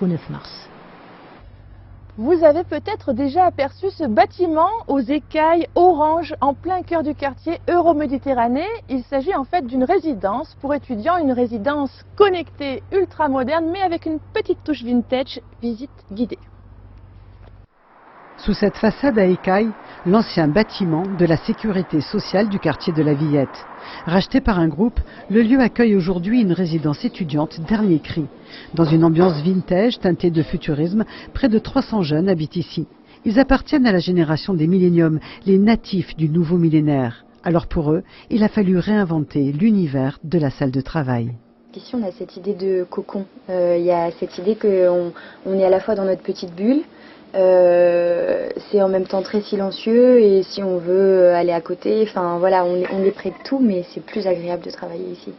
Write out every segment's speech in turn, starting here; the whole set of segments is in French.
jusqu'au 9 mars. Vous avez peut-être déjà aperçu ce bâtiment aux écailles orange en plein cœur du quartier Euroméditerranée. Il s'agit en fait d'une résidence pour étudiants, une résidence connectée ultra moderne mais avec une petite touche vintage, visite guidée. Sous cette façade à écailles, l'ancien bâtiment de la sécurité sociale du quartier de la Villette. Racheté par un groupe, le lieu accueille aujourd'hui une résidence étudiante dernier cri. Dans une ambiance vintage teintée de futurisme, près de 300 jeunes habitent ici. Ils appartiennent à la génération des milléniums, les natifs du nouveau millénaire. Alors pour eux, il a fallu réinventer l'univers de la salle de travail. Ici, on a cette idée de cocon. Il y a cette idée qu'on est à la fois dans notre petite bulle. C'est en même temps très silencieux et si on veut aller à côté, enfin voilà, on est près de tout, mais c'est plus agréable de travailler ici.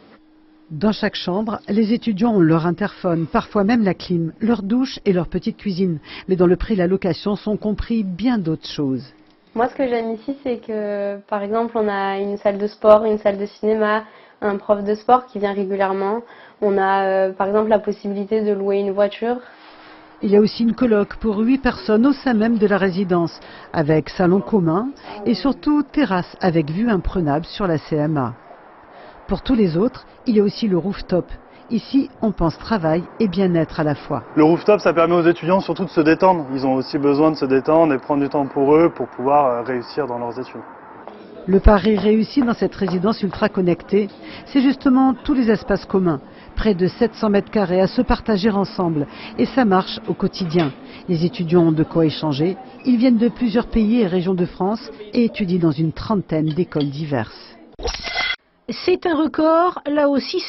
Dans chaque chambre, les étudiants ont leur interphone, parfois même la clim, leur douche et leur petite cuisine. Mais dans le prix de la location sont compris bien d'autres choses. Moi, ce que j'aime ici, c'est que, par exemple, on a une salle de sport, une salle de cinéma, un prof de sport qui vient régulièrement. On a, par exemple, la possibilité de louer une voiture. Il y a aussi une coloc pour 8 personnes au sein même de la résidence, avec salon commun et surtout terrasse avec vue imprenable sur la CMA. Pour tous les autres, il y a aussi le rooftop. Ici, on pense travail et bien-être à la fois. Le rooftop, ça permet aux étudiants surtout de se détendre. Ils ont aussi besoin de se détendre et prendre du temps pour eux pour pouvoir réussir dans leurs études. Le pari réussi dans cette résidence ultra connectée, c'est justement tous les espaces communs. Près de 700 mètres carrés à se partager ensemble. Et ça marche au quotidien. Les étudiants ont de quoi échanger. Ils viennent de plusieurs pays et régions de France et étudient dans une trentaine d'écoles diverses. C'est un record, là aussi.